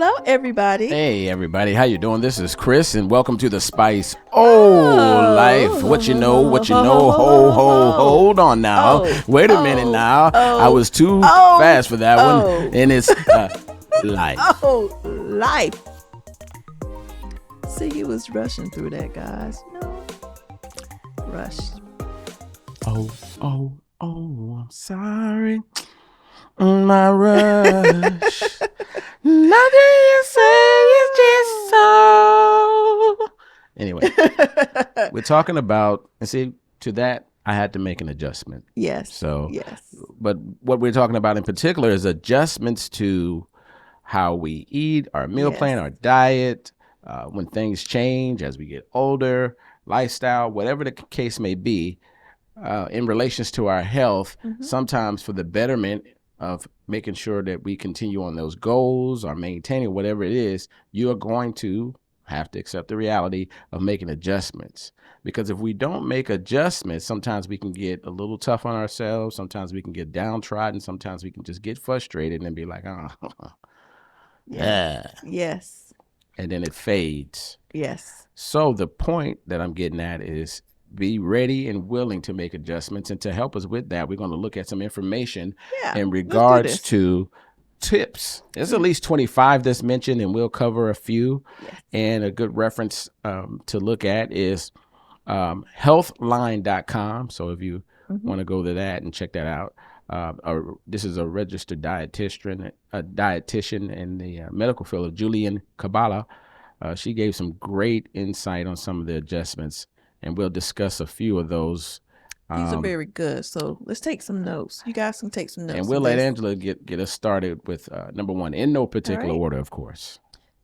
Hello, everybody. Hey everybody, how you doing? This is Chris, and welcome to the Spice Life. What you know, hold on now. Wait a minute now. I was too fast for that one, and it's life. Life. See, he was rushing through that, guys. No, rushed. I'm sorry. My rush. Nothing you say is just so. Anyway, we're talking about, and see, to that, I had to make an adjustment. Yes. So, yes. But what we're talking about in particular is adjustments to how we eat, our meal plan, our diet, when things change as we get older, lifestyle, whatever the case may be, in relations to our health, sometimes for the betterment of making sure that we continue on those goals or maintaining whatever it is, you are going to have to accept the reality of making adjustments. Because if we don't make adjustments, sometimes we can get a little tough on ourselves. Sometimes we can get downtrodden. Sometimes we can just get frustrated and be like, Yes. And then it fades. Yes. So the point that I'm getting at is be ready and willing to make adjustments. And to help us with that, we're going to look at some information in regards to tips. There's at least 25 that's mentioned, and we'll cover a few. Yes. And a good reference to look at is healthline.com. So if you want to go to that and check that out, this is a registered dietitian in the medical field of Julian Kabbalah. She gave some great insight on some of the adjustments, and we'll discuss a few of those. These are very good. So let's take some notes. You guys can take some notes. And we'll let Angela get us started with number one, in no particular order, of course.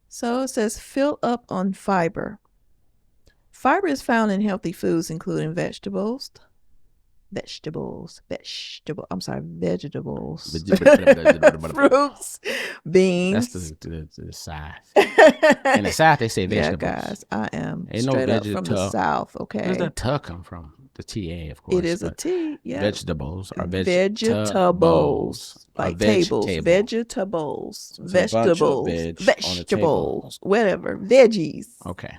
So it says fill up on fiber. Fiber is found in healthy foods, including vegetables. Vegetables. Fruits, beans. That's the South. In the South, they say vegetables. Yeah, guys, I am straight up from the South, okay? Where's that "t" come from? The TA, of course. It is a T, yeah. Vegetables are vegetables. Like tables. Vegetables. Vegetables. Whatever. Veggies. Okay.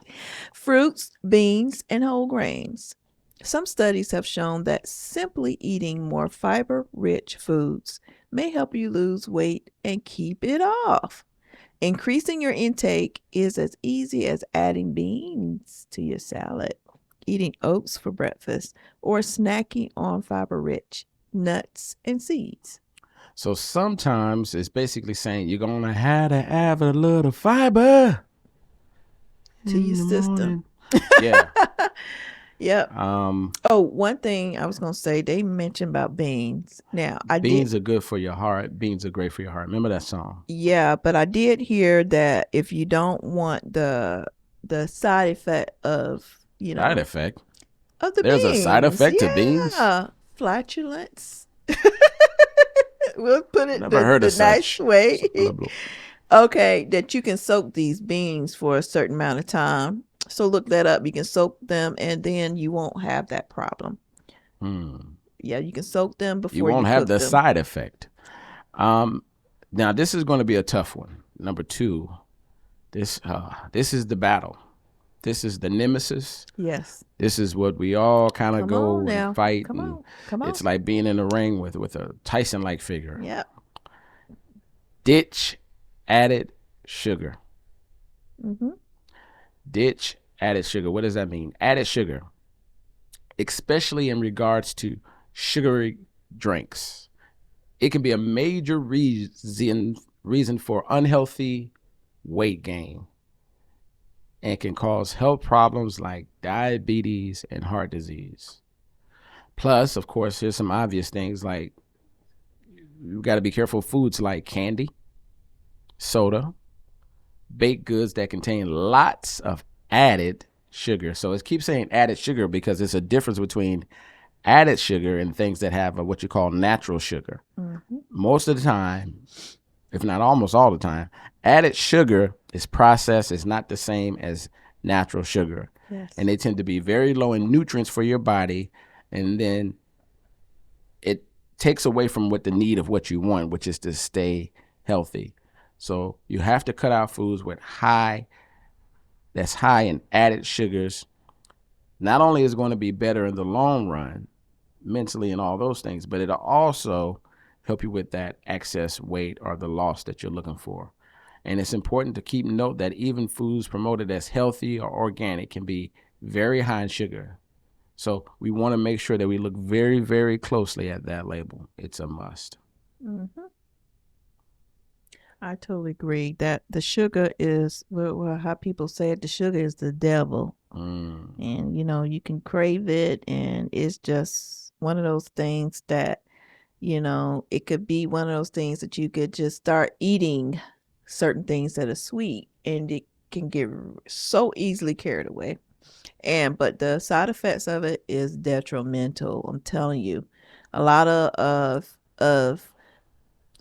Fruits, beans, and whole grains. Some studies have shown that simply eating more fiber-rich foods may help you lose weight and keep it off. Increasing your intake is as easy as adding beans to your salad, eating oats for breakfast, or snacking on fiber-rich nuts and seeds. So sometimes it's basically saying you're going to have to add a little fiber to your system. Yeah. Yep. One thing I was going to say, they mentioned about beans. Now, beans are good for your heart. Beans are great for your heart. Remember that song? Yeah, but I did hear that if you don't want the side effect of, side effect of the there's beans. A side effect to beans? Flatulence. We'll put it Never heard of nice way. Blah, blah. Okay, that you can soak these beans for a certain amount of time. So look that up. You can soak them, and then you won't have that problem. Yeah, you can soak them before you won't have the them. Side effect. Now this is going to be a tough one. Number two, this is the battle. This is the nemesis. Yes. This is what we all kind of go and fight. Come on. It's like being in the ring with a Tyson-like figure. Yeah. Ditch added sugar. Ditch added sugar. What does that mean? Added sugar, especially in regards to sugary drinks. It can be a major reason for unhealthy weight gain and can cause health problems like diabetes and heart disease. Plus, of course, there's some obvious things like you got to be careful of foods like candy, soda, baked goods that contain lots of added sugar. So it keeps saying added sugar because it's a difference between added sugar and things that have what you call natural sugar. Most of the time, if not almost all the time, added sugar is processed. It's not the same as natural sugar. Yes. And they tend to be very low in nutrients for your body. And then it takes away from what the need of what you want, which is to stay healthy. So you have to cut out foods with that's high in added sugars. Not only is it going to be better in the long run, mentally and all those things, but it'll also help you with that excess weight or the loss that you're looking for. And it's important to keep note that even foods promoted as healthy or organic can be very high in sugar. So we want to make sure that we look very, very closely at that label. It's a must. Mm-hmm. I totally agree that the sugar is, well, how people say it, the sugar is the devil. And, you can crave it, and it's just one of those things that, it could be one of those things that you could just start eating certain things that are sweet, and it can get so easily carried away. But the side effects of it is detrimental. I'm telling you, a lot of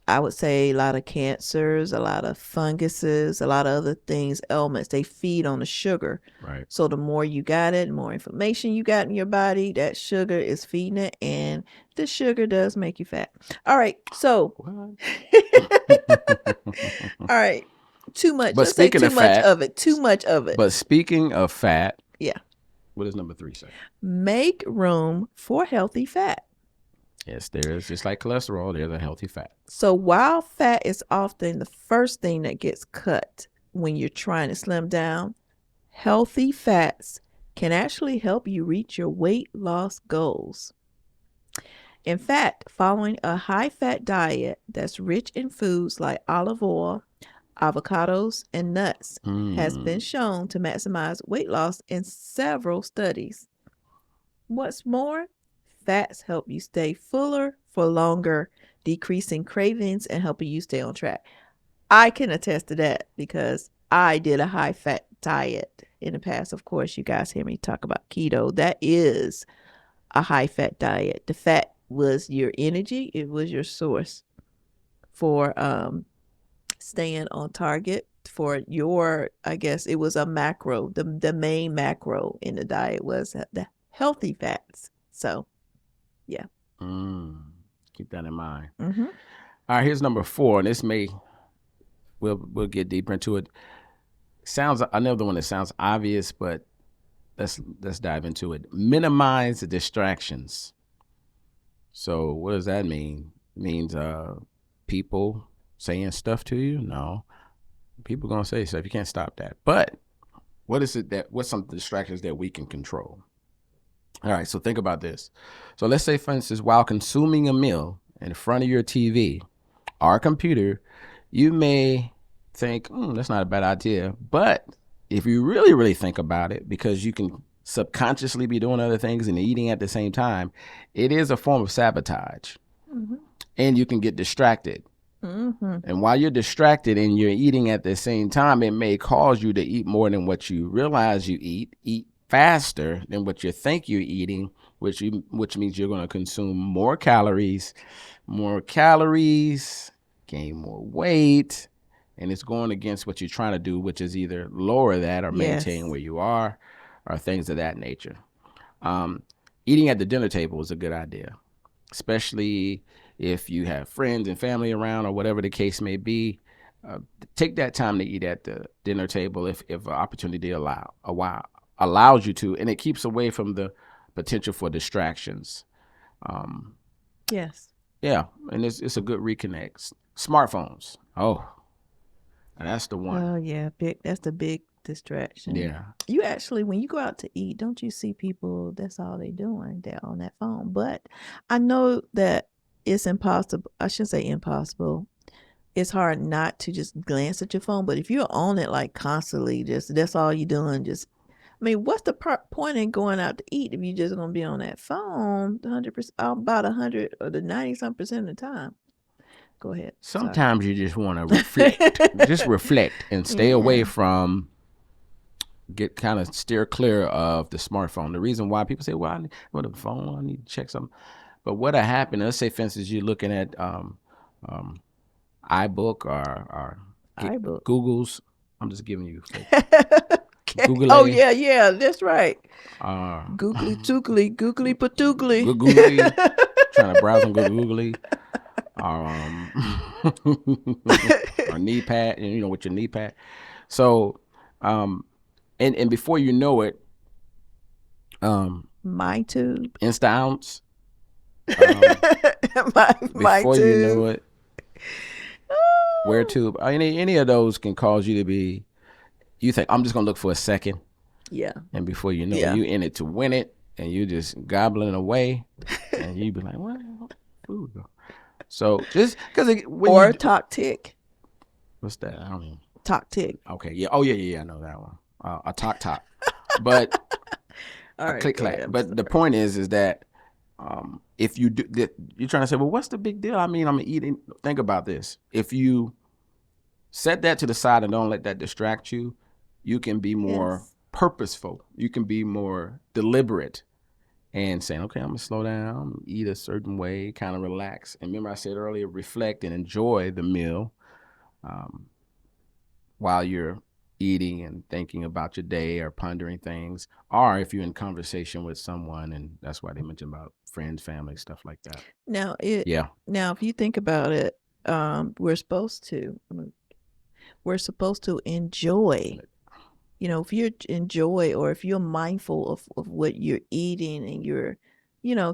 I would say a lot of cancers, a lot of funguses, a lot of other things, ailments, they feed on the sugar. Right. So the more you got it, the more inflammation you got in your body, that sugar is feeding it, and the sugar does make you fat. All right, so all right, too much. But Let's say speaking too of much fat, of it. Too much of it. but speaking of fat, Yeah. what does number 3 say? Make room for healthy fat. Yes, there is. Just like cholesterol, there's a healthy fat. So while fat is often the first thing that gets cut when you're trying to slim down, healthy fats can actually help you reach your weight loss goals. In fact, following a high fat diet that's rich in foods like olive oil, avocados, and nuts has been shown to maximize weight loss in several studies. What's more, fats help you stay fuller for longer, decreasing cravings and helping you stay on track. I can attest to that because I did a high fat diet in the past. Of course, you guys hear me talk about keto. That is a high fat diet. The fat was your energy, it was your source for staying on target for your, I guess it was a macro. The main macro in the diet was the healthy fats. So, yeah. Keep that in mind. Mm-hmm. All right, here's number 4, and this may we'll get deeper into it. Sounds another one that sounds obvious, but let's dive into it. Minimize the distractions. So what does that mean? It means people saying stuff to you? No, people gonna say stuff. You can't stop that. But what's some distractions that we can control? All right, so think about this. So let's say, for instance, while consuming a meal in front of your TV or computer, you may think, that's not a bad idea. But if you really, really think about it, because you can subconsciously be doing other things and eating at the same time, it is a form of sabotage. Mm-hmm. And you can get distracted. Mm-hmm. And while you're distracted and you're eating at the same time, it may cause you to eat more than what you realize you eat faster than what you think you're eating, which means you're going to consume more calories, gain more weight, and it's going against what you're trying to do, which is either lower that or maintain where you are, or things of that nature. Eating at the dinner table is a good idea, especially if you have friends and family around or whatever the case may be. Take that time to eat at the dinner table if an opportunity allows you to, and it keeps away from the potential for distractions. Yes. Yeah, and it's a good reconnect. Smartphones. Oh, that's the one. Oh yeah, that's the big distraction. Yeah. You actually, when you go out to eat, don't you see people? That's all they doing. They're on that phone. But I know that it's impossible. I shouldn't say impossible. It's hard not to just glance at your phone. But if you're on it like constantly, just that's all you're doing. What's the point in going out to eat if you're just gonna be on that phone 100%, about 100 or the 90% of the time? Go ahead. Sometimes you just want to reflect, and stay away from, steer clear of the smartphone. The reason why people say, well, I need the phone, I need to check something. But what'll happen, let's say, for instance, you're looking at iBook or iBook. Google's. I'm just giving you. Google. Oh, yeah, that's right. Googly toogly, googly patoogly. Googly. Trying to browse on Googly. um, or knee pad, and with your knee pad. So, um, and before you know it, My tube. insta ounce. Um, my before you know tube. it, where to any of those can cause you to be. You think I'm just gonna look for a second, Yeah. and before you know it, Yeah. you in it to win it, and you just gobbling away, and you be like, "What? Food go?" So just because when Or you talk tick. what's that? I don't even. Talk tick. Okay, yeah. Oh yeah. I know that one. A talk talk, but All a right, click go ahead. clack. I'm But the sorry. point is that if you do that, you're trying to say, well, what's the big deal? I mean, I'm eating. Think about this. If you set that to the side and don't let that distract you, you can be more Yes. purposeful. You can be more deliberate and saying, okay, I'm gonna slow down, eat a certain way, kind of relax. And remember, I said earlier, reflect and enjoy the meal um, while you're eating and thinking about your day or pondering things. Or if you're in conversation with someone, and that's why they mentioned about friends, family, stuff like that. Now it Yeah. now if you think about it, we're supposed to enjoy. If you enjoy or if you're mindful of what you're eating and you're,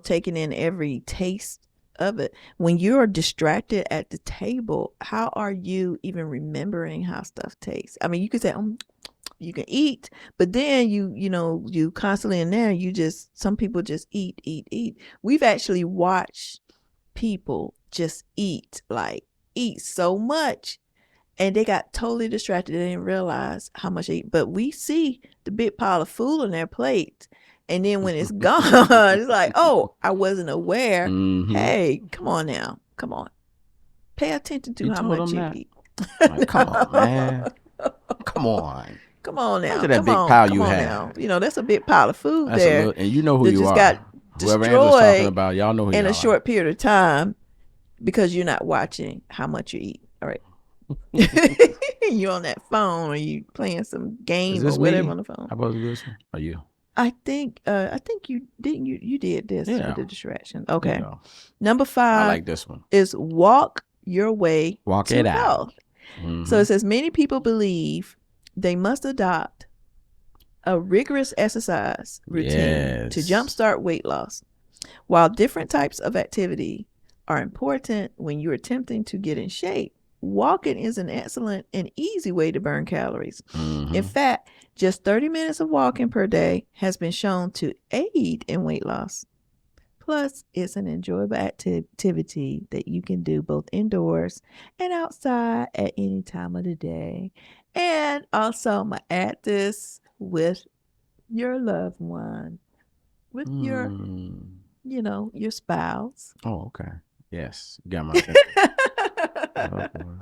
taking in every taste of it, when you're distracted at the table, how are you even remembering how stuff tastes? I mean, you could say, you can eat, but then you constantly in there, some people just eat, eat, eat. We've actually watched people just eat so much and they got totally distracted. They didn't realize how much they eat. But we see the big pile of food on their plate. And then when it's gone, it's like, oh, I wasn't aware. Mm-hmm. Hey, come on now. Come on. Pay attention to You how told much them you that? eat. Like, come on, man. Come on. Come on now. Imagine that Come big on. pile Come you on now. had. That's a big pile of food That's a there little, and you know who that you just got are. Whoever Angela's talking destroyed about, y'all know who in a y'all are. short period of time because you're not watching how much you eat. All right. You're on that phone or you playing some Is game or this whatever me? on the phone. How about this one? Or you? I think you did this for Yeah. the distraction. There you Okay. go. Number I 5 like this one. is walk your way Walk it to out. health. So Mm-hmm. it says many people believe they must adopt a rigorous exercise routine to Yes. jumpstart weight loss. While different types of activity are important when you're attempting to get in shape, walking is an excellent and easy way to burn calories. In Mm-hmm. fact, just 30 minutes of walking per day has been shown to aid in weight loss. Plus, it's an enjoyable activity that you can do both indoors and outside at any time of the day. And also, I'm going to add this with your loved one, with Mm. your spouse. Oh, okay. Yes. Got my attention. Loved one.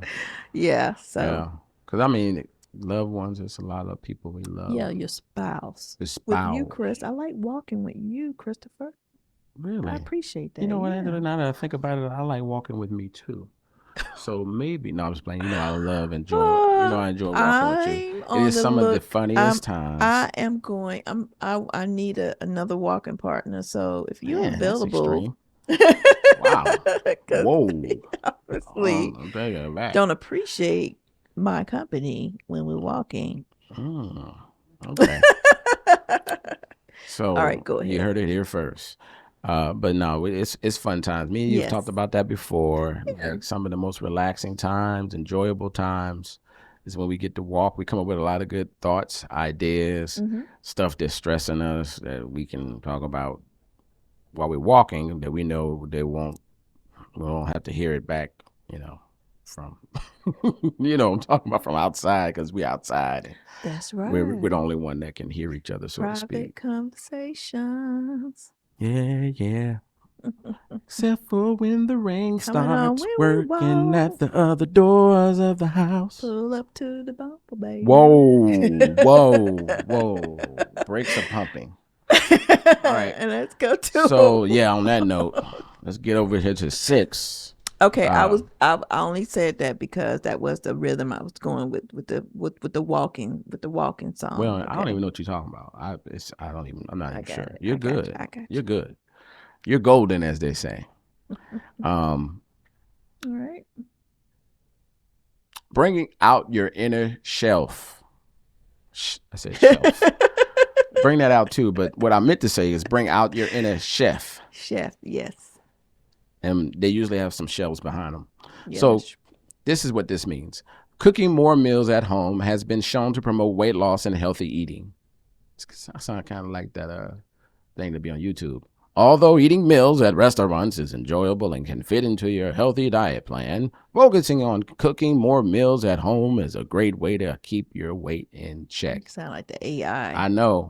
Yeah, so Yeah. Because, I mean, loved ones, it's a lot of people we love. yeah, your spouse. The With you, spouse. Chris. I like walking with you, Christopher. I Really? appreciate You that. know what, Yeah. Angela? Now that I think about it, I like walking with me too. So maybe no, I'm just playing. I love enjoy. I enjoy walking with you. I'm It on is the some of the look. funniest I times. am going. I need another walking partner. So if you're Man, that's available, extreme. Wow. because Whoa. obviously I'm taking it back. don't appreciate my company when we're walking. Mm, okay. All right, So go you ahead. heard it here first. But no, it's fun times. Me and you've talked Yes. about that before. Yeah. Like some of the most relaxing times, enjoyable times is when we get to walk. We come up with a lot of good thoughts, ideas, Mm-hmm. stuff that's stressing us that we can talk about while we're walking that we know we won't have to hear it back, from, I'm talking about from outside because we outside and That's we're the right. only one that can hear each other, so to Private speak. conversations. Yeah, yeah. Except for when the rain Coming on starts when we working at walk. the other doors of the house. Pull up to the bumper, baby. Whoa, whoa, whoa. Brakes are pumping. All right. And let's go So, to. yeah, on that note, let's get over here to 6. Okay, I Uh, was I only said that because that was the rhythm I was going with the walking song. well, I don't Okay, even know what you're talking about. I'm not I even got sure. it. You're I got you. good. I got You're good. You're golden, as they say. you. Um, All right. Bringing out your inner shelf. I said shelf. Bring that out too, but what I meant to say is bring out your inner chef. Chef, yes. And they usually have some shelves behind them. Yeah, So that's this is what this means. Cooking more meals at home has been shown to promote weight loss and healthy eating. I sound kind of like that thing to be on YouTube. Although eating meals at restaurants is enjoyable and can fit into your healthy diet plan, focusing on cooking more meals at home is a great way to keep your weight in you check. sound like the AI. I know.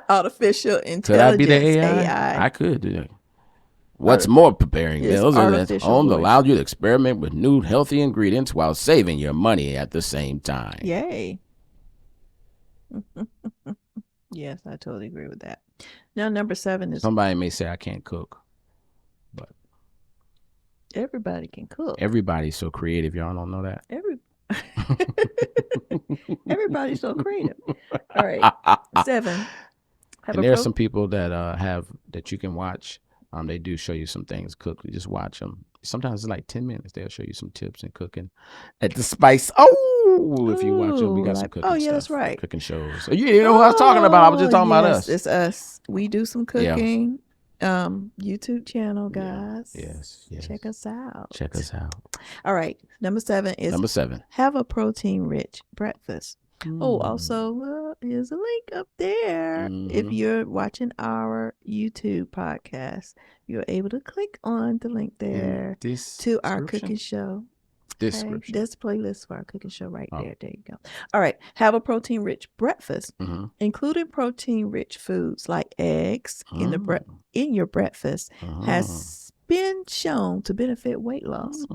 Artificial Could I be the intelligence, AI? AI. I could do that. What's Art- more, preparing it's meals at artificial home voice. allows you to experiment with new healthy ingredients while saving your money at the same time. Yay. Yes, I totally agree with that. Now, number 7 is Somebody may say I can't cook, but everybody can cook. everybody's so creative. Y'all don't know that. Everybody's so creative. All right. 7. Have And a there are pro. some people that have that you can watch. They do show you some things cook. You just watch them. Sometimes it's like 10 minutes. They'll show you some tips in cooking at the spice. Oh, if you watch them, we Ooh, got some like, oh cooking yeah, that's stuff, right. cooking shows. You didn't know who I was talking about. I was just talking about Yes, us. it's us. We do some Yeah. cooking. YouTube channel, Yeah. guys. Yes. Check us out. Check us out. All right. Number 7 is Number 7. have a protein rich breakfast. Oh, also, here's a link up there. If you're watching our YouTube podcast, you're able to click on the link there to our cooking show. Okay, there's a playlist for our cooking show right there. There you go. All right. Have a protein rich breakfast, including protein rich foods like eggs in your breakfast has been shown to benefit weight loss.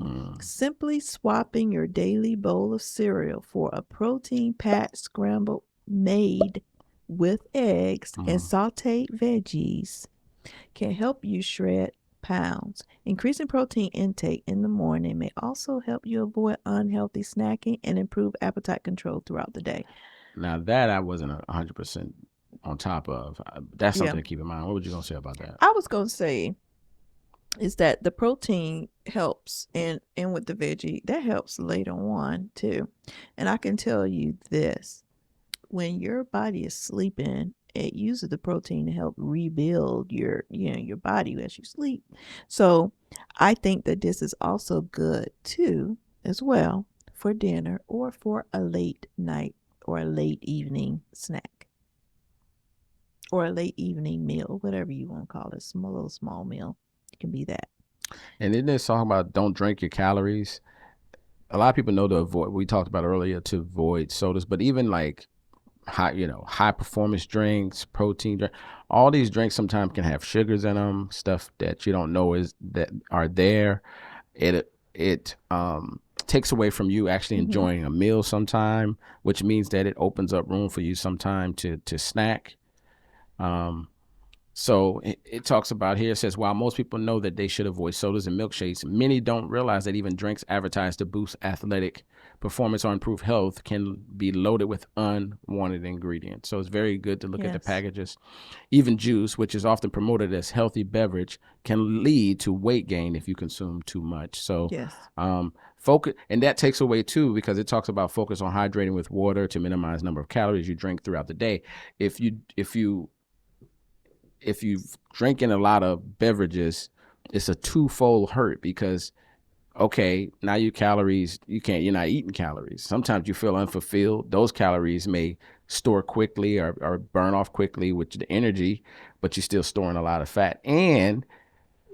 Simply swapping your daily bowl of cereal for a protein packed scramble made with eggs and sauteed veggies can help you shred pounds. Increasing protein intake in the morning may also help you avoid unhealthy snacking and improve appetite control throughout the day. Now that I wasn't 100% on top of. That's something to keep in mind. What were you going to say about that? I was going to say is that the protein helps and with the veggie, that helps later on too. And I can tell you this, when your body is sleeping, it uses the protein to help rebuild your body as you sleep. So I think that this is also good too as well for dinner or for a late night or a late evening snack or a late evening meal, whatever you want to call it, a little small meal. It can be that. And then there's talking about don't drink your calories. A lot of people know to avoid. We talked about earlier to avoid sodas, but even like high performance drinks, protein drink, all these drinks sometimes can have sugars in them, stuff that you don't know is that are there. It takes away from you actually enjoying a meal sometime, which means that it opens up room for you sometime to snack. So it talks about here, it says, while most people know that they should avoid sodas and milkshakes, many don't realize that even drinks advertised to boost athletic performance or improve health can be loaded with unwanted ingredients. So it's very good to look at the packages. Even juice, which is often promoted as healthy beverage, can lead to weight gain if you consume too much. So focus, and that takes away too, because it talks about focus on hydrating with water to minimize number of calories you drink throughout the day. If you drinking a lot of beverages, it's a twofold hurt because, okay, now you're not eating calories. Sometimes you feel unfulfilled. Those calories may store quickly or burn off quickly with the energy, but you're still storing a lot of fat. And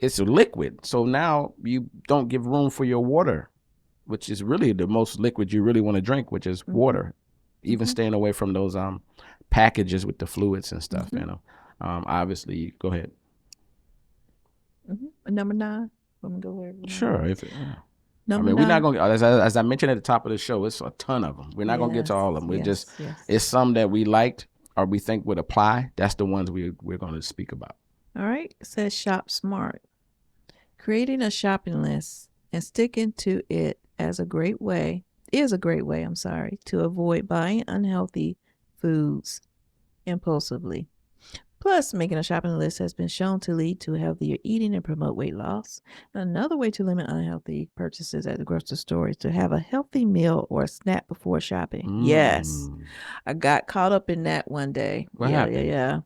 it's a liquid. So now you don't give room for your water, which is really the most liquid you really want to drink, which is water. Even staying away from those packages with the fluids and stuff, obviously, go ahead. Number 9. Let me go where. Sure. Number 9. We're not going to, as I mentioned at the top of the show, it's a ton of them. We're not going to get to all of them. It's some that we liked or we think would apply. That's the ones we're going to speak about. All right. It says shop smart. Creating a shopping list and sticking to it is a great way to avoid buying unhealthy foods impulsively. Plus, making a shopping list has been shown to lead to healthier eating and promote weight loss. Another way to limit unhealthy purchases at the grocery store is to have a healthy meal or a snack before shopping. Yes, Mm. I got caught up in that one day. What Yeah, yeah, happened? yeah.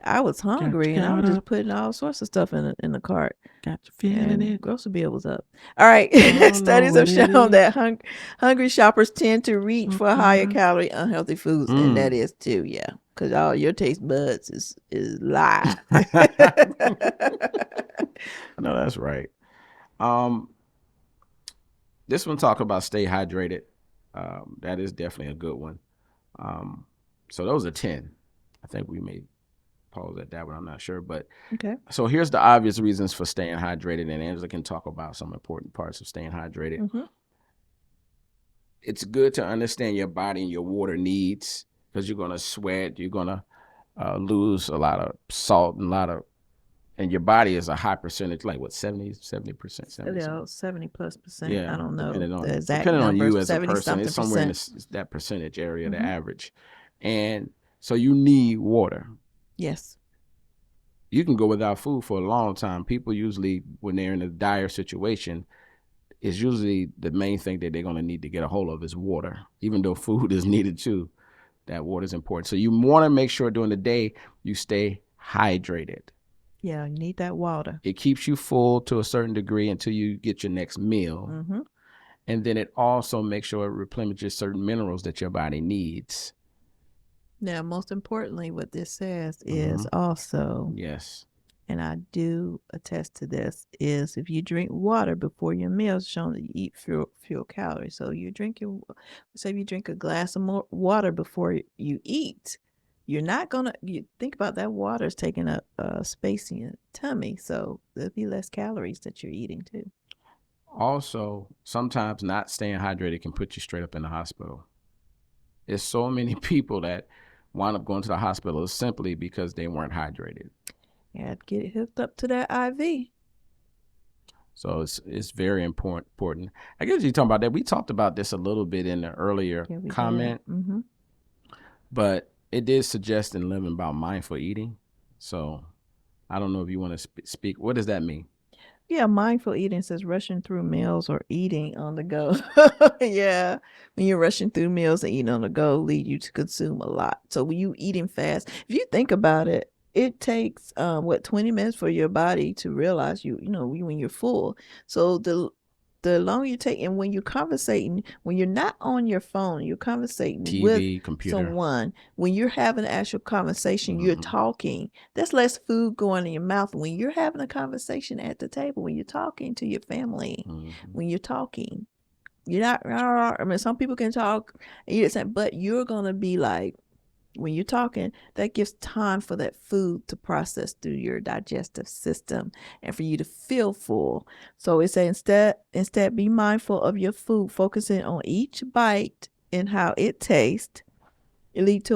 I was Got you hungry and I was caught just up. putting all sorts of stuff in the cart, Got you feeling and it. grocery bill was up. All right, I don't know studies what have it shown is. that hungry shoppers tend to reach So for higher good. calorie, unhealthy foods, and that Mm. is too, yeah, because all your taste buds is live. No, that's right. Um, this one talk about stay hydrated. That is definitely a good one. Um, so those are 10. I think we may pause at that one. I'm not sure, but Okay. so here's the obvious reasons for staying hydrated, and Angela can talk about some important parts of staying hydrated. Mm-hmm. It's good to understand your body and your water needs because you're gonna sweat, you're gonna lose a lot of salt and a lot of, and your body is a high percentage, like what, 70%, 70 Yeah, something. 70+%. I Yeah, don't know the exact depending on number. you as a 70 person, it's something somewhere in percent. this, that percentage area, the Mm-hmm. average. And so you need water. Yes. You can go without food for a long time. People usually, when they're in a dire situation, is usually the main thing that they're going to need to get a hold of is water, even though food is needed too. That water is important. So you want to make sure during the day you stay hydrated. Yeah, you need that water. It keeps you full to a certain degree until you get your next meal. Mm-hmm. And then it also makes sure it replenishes certain minerals that your body needs. Now, most importantly, what this says Mm-hmm. is also, Yes. and I do attest to this, is if you drink water before your meal, it's shown that you eat fewer calories. So you drink your, say if you drink a glass of more water before you eat, you're not gonna. You think about that water is taking up space in your tummy, so there'll be less calories that you're eating too. Also, sometimes not staying hydrated can put you straight up in the hospital. There's so many people that wind up going to the hospital simply because they weren't hydrated. You have to get it hooked up to that IV. So it's very important. I guess you're talking about that. We talked about this a little bit in the earlier Yeah, we did. comment, Mm-hmm. but it did suggest in living about mindful eating. So I don't know if you want to speak. What does that mean? Yeah, mindful eating says rushing through meals or eating on the go. Yeah, when you're rushing through meals and eating on the go, lead you to consume a lot. So when you eating fast, if you think about it, it takes 20 minutes for your body to realize when you're full. So the longer you take, and when you're conversating, when you're not on your phone, you're conversating with TV, computer. someone. When you're having an actual conversation, you're talking. There's less food going in your mouth when you're having a conversation at the table, when you're talking to your family, when you're talking. You're not, I mean, some people can talk, but you're going to be like, when you're talking, that gives time for that food to process through your digestive system and for you to feel full. So it says instead be mindful of your food, focusing on each bite and how it tastes. It leads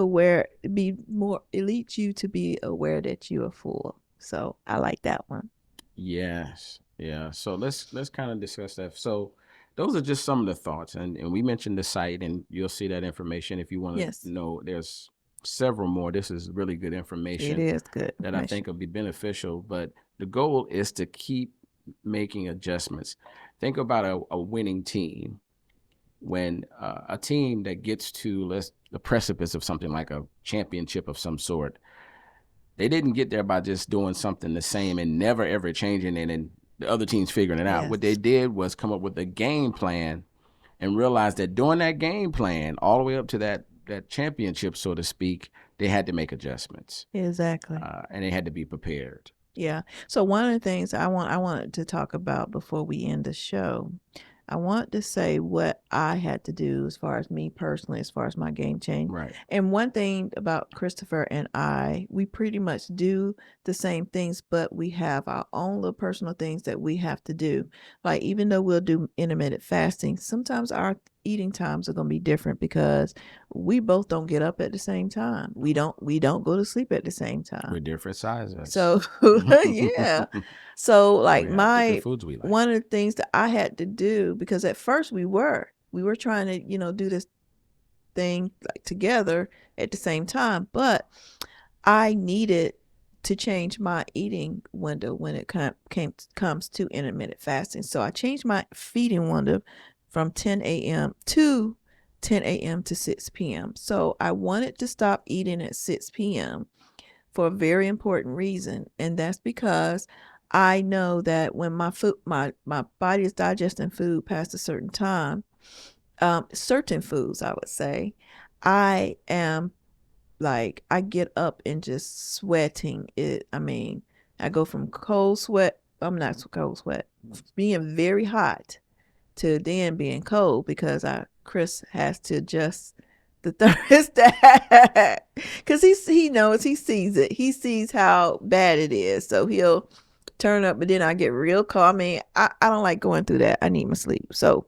you to be aware that you are full. So I like that one. Yes. Yeah. So let's kind of discuss that. So those are just some of the thoughts. And we mentioned the site, and you'll see that information if you want Yes, to know. There's several more. This is really good it information is good that I information. think will be beneficial. But the goal is to keep making adjustments. Think about a winning team. When a team that gets to the precipice of something like a championship of some sort, they didn't get there by just doing something the same and never ever changing it and the other team's figuring it out. What they Yes, did was come up with a game plan and realize that during that game plan, all the way up to that championship, so to speak, they had to make adjustments, exactly. and they had to be prepared. Yeah. So one of the things I wanted to talk about before we end the show, I want to say what I had to do as far as me personally, as far as my game change. Right. And one thing about Christopher and I, we pretty much do the same things, but we have our own little personal things that we have to do. Like even though we'll do intermittent fasting, sometimes our eating times are going to be different because we both don't get up at the same time. We don't go to sleep at the same time. We're different sizes. So yeah. So like We have different my foods we like. one of the things that I had to do, because at first we were trying to, do this thing like together at the same time, but I needed to change my eating window when it comes to intermittent fasting. So I changed my feeding window from 10 a.m. to 10 a.m. to 6 p.m. So I wanted to stop eating at 6 p.m. for a very important reason, and that's because I know that when my body is digesting food past a certain time, certain foods, I would say, I am like, I get up and just sweating. I go from cold sweat, I'm not so cold sweat, being very hot to then being cold because Chris has to adjust the thermostat because he sees it, he sees how bad it is, so he'll turn up, but then I get real cold. I don't like going through that. I need my sleep. So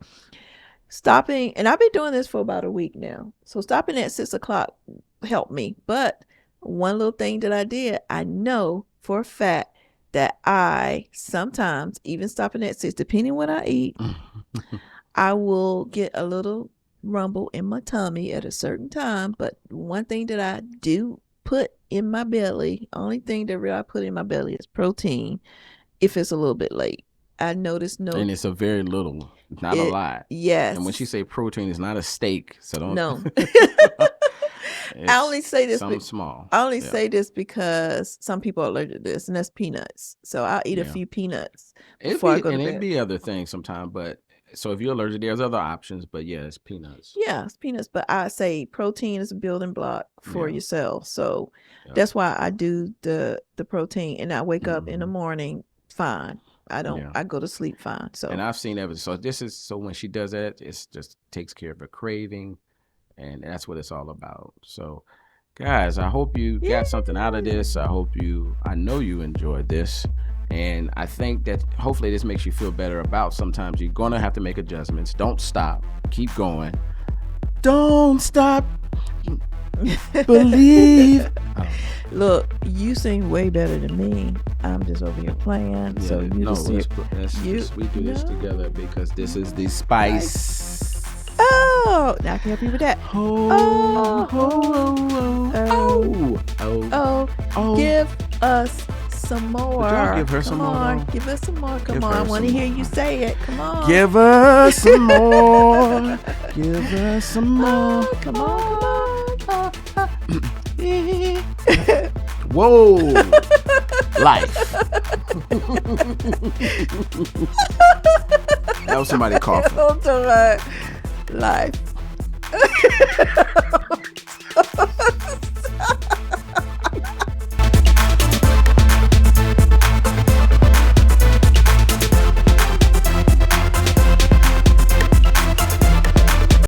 stopping, and I've been doing this for about a week now, so stopping at 6 o'clock helped me. But one little thing that I did, I know for a fact that I sometimes, even stopping at 6, depending what I eat, I will get a little rumble in my tummy at a certain time. But one thing that I do put in my belly, only thing that really I put in my belly is protein if it's a little bit late. I noticed and it's a very little, not a lot. Yes. And when she say protein, it's not a steak, so don't. No. I only say this. Something small. I only say this because some people are allergic to this, and that's peanuts. So I'll eat a few peanuts before I go to bed. And it'd be other things sometimes, but so if you're allergic, there's other options. But yeah, it's peanuts. Yeah, it's peanuts. But I say protein is a building block for your cells. So that's why I do the protein, and I wake up in the morning fine. I don't. I go to sleep fine. So, and I've seen evidence. So when she does that, it just takes care of her craving, and that's what it's all about. So, guys, I hope you got something out of this. I know you enjoyed this, and I think that hopefully this makes you feel better about sometimes you're gonna have to make adjustments. Don't stop. Keep going. Don't stop. Believe. Look, you sing way better than me. I'm just over here playing. So we do this together because this is the spice. Oh, now I can help you with that. Give us some more. Y'all give her some more. Give us some more. Come on. I want to hear you say it. Come on. Give us some more. Give us some more. Come on. Whoa. Life. That was somebody coughing. Life.